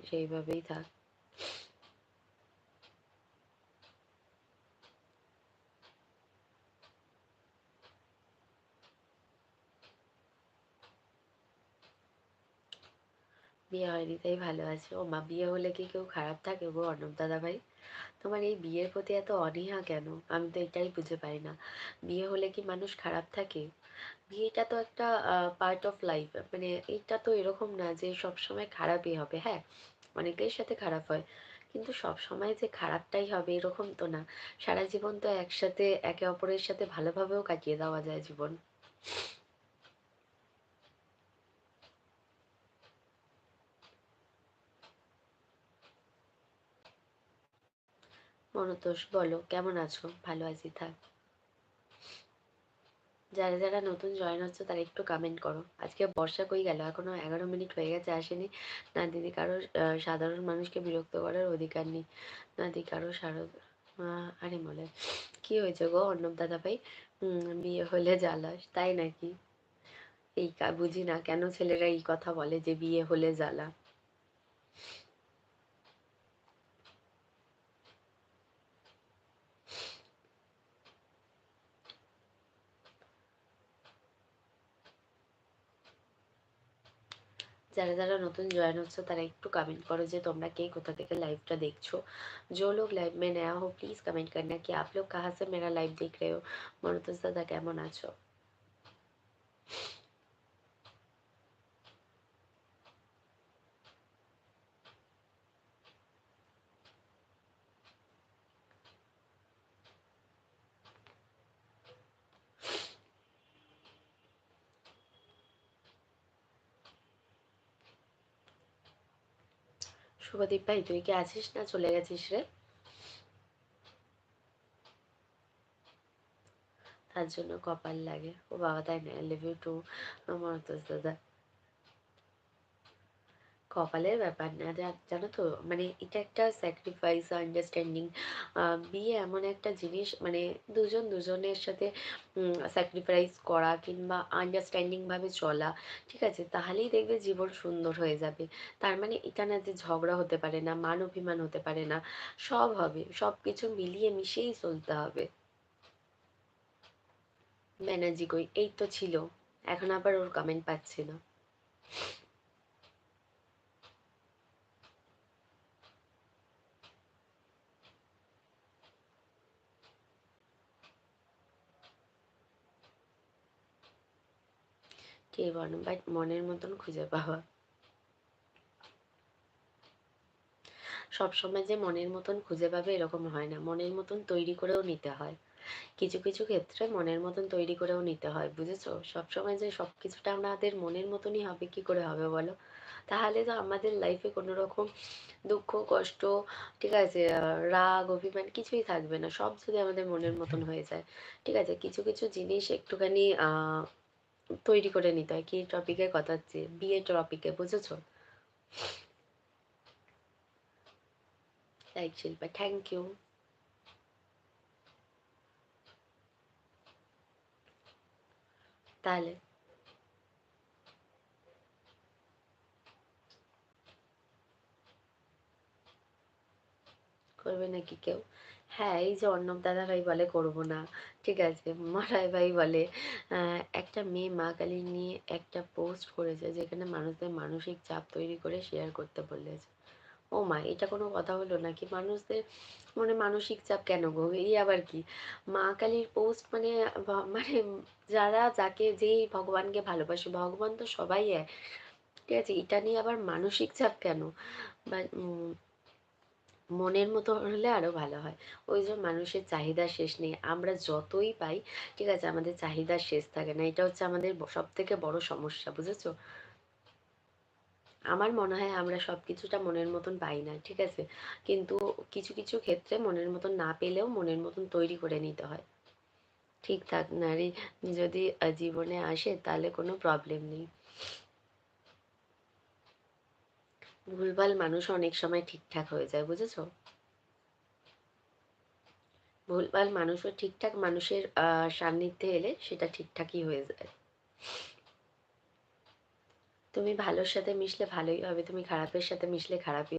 সেইভাবেই থাক। বিয়ে হয়নি তাই ভালো আছে। ও মা, বিয়ে হলে কি কেউ খারাপ থাকে গো অর্ণব দাদা ভাই? তোমার এই বিয়ের প্রতি এত অনীহা কেন? আমি তো এটাই বুঝে পাই না। বিয়ে হলে কি মানুষ খারাপ থাকে? বিয়েটা তো একটা পার্ট অফ লাইফ, মানে এটা তো এরকম না যে সব সময় খারাপই হবে। হ্যাঁ, অনেকের সাথে খারাপ হয়, কিন্তু সব সময় যে খারাপটাই হবে এরকম তো না। সারা জীবন তো একসাথে একে অপরের সাথে ভালোভাবেও কাটিয়ে দেওয়া যায় জীবন। মনতোষ, বলো কেমন আছো? ভালো আছি, থাক। যারা যারা নতুন জয়েন হচ্ছে তারা একটু কমেন্ট করো। আজকে বর্ষা কই গেল? এখনো 11 মিনিট হয়ে গেছে, আসেনি। না দিদি, কারো সাধারণ মানুষকে বিরক্ত করার অধিকার নেই। না দিদি, কারো শারদ আরে বলে কি হয়েছে গো অর্ণব দাদা ভাই? বিয়ে হলে জ্বালাস, তাই নাকি? এই বুঝি না কেন ছেলেরা এই কথা বলে যে বিয়ে হলে জ্বালা। যারা যারা नतून जॉइन হচ্ছে তারা একটু कमेंट करो যে তোমরা কে কোথা থেকে लाइवটা দেখছো। जो लोग लाइव में नया हो प्लीज कमेंट करना कि आप लोग कहाँ से मेरा लाइव देख रहे हो। মনতোষ দাদা কেমন আছো? শুভদীপ ভাই, তুই কি আছিস না চলে গেছিস রে? তার জন্য কপাল লাগে। ও বাবা, তাই না? লিভ ইউ টু মনতোষ দাদা। কপালের ব্যাপার না, জানো তো, মানে এটা একটা স্যাক্রিফাইস, আন্ডারস্ট্যান্ডিং। বিয়ে এমন একটা জিনিস, মানে দুজন দুজনের সাথে স্যাক্রিফাইস করা কিংবা আন্ডারস্ট্যান্ডিং ভাবে চলা, ঠিক আছে, তাহলেই দেখবে জীবন সুন্দর হয়ে যাবে। তার মানে এটা না যে ঝগড়া হতে পারে না, মান অভিমান হতে পারে না, সব হবে, সব কিছু মিলিয়ে মিশিয়েই চলতে হবে। ব্যানার্জি কই? এই তো ছিল, এখন আবার ওর কমেন্ট পাচ্ছি না। কে বলো, বাট মনের মতন খুঁজে পাওয়া। সবসময় যে মনের মতন খুঁজে পাবে এরকম হয় না, মনের মতন তৈরি করেও নিতে হয়। কিছু কিছু ক্ষেত্রে মনের মতন তৈরি করেও নিতে হয়, বুঝেছো? সবসময় যে সবকিছুটা আমাদের মনের মতনই হবে, কি করে হবে বলো? তাহলে তো আমাদের লাইফে কোনো রকম দুঃখ কষ্ট, ঠিক আছে, রাগ অভিমান কিছুই থাকবে না, সব যদি আমাদের মনের মতন হয়ে যায়। ঠিক আছে, কিছু কিছু জিনিস একটুখানি তৈরি করে নিতে হয়। কি টপিকের কথা হচ্ছে? বিয়ে টপিকে, বুঝেছো? Like Shilpa, thank you. তাহলে করবে নাকি কেউ? হ্যাঁ, এই যে অর্ণব দাদা ভাই বলে করবো না, ঠিক আছে, মলয় ভাই বলে একটা মেয়ে মা কালী নিয়ে একটা পোস্ট করেছে যেখানে মানুষদের মানসিক চাপ তৈরি করে শেয়ার করতে বলেছে। ও মা, এটা কোনো কথা হলো নাকি? মানুষদের মনে মানসিক চাপ কেন গো? এই আবার কি? মা কালীর পোস্ট মানে মানে যারা যাকে যেই ভগবানকে ভালোবাসে, ভগবান তো সবাই এক, ঠিক আছে, এটা নিয়ে আবার মানসিক চাপ কেন? বা মনের মতো হলে আরো ভালো হয়। ওই যে মানুষের চাহিদা শেষ নেই, আমরা যতই পাই, ঠিক আছে, আমাদের চাহিদার শেষ থাকে না, এটা হচ্ছে আমাদের সব থেকে বড় সমস্যা, বুঝেছো? আমার মনে হয় আমরা সবকিছুটা মনের মতন পাই না, ঠিক আছে, কিন্তু কিছু কিছু ক্ষেত্রে মনের মতন না পেলেও মনের মতন তৈরি করে নিতে হয়। ঠিকঠাক নারী যদি জীবনে আসে তাহলে কোনো প্রবলেম নেই। ভুলভাল মানুষ অনেক সময় ঠিকঠাক হয়ে যায়, বুঝেছো? ভুলভাল মানুষও ঠিকঠাক মানুষের সান্নিধ্যে এলে সেটা ঠিকঠাকই হয়ে যায়। তুমি ভালোর সাথে মিশলে ভালোই হবে, তুমি খারাপের সাথে মিশলে খারাপই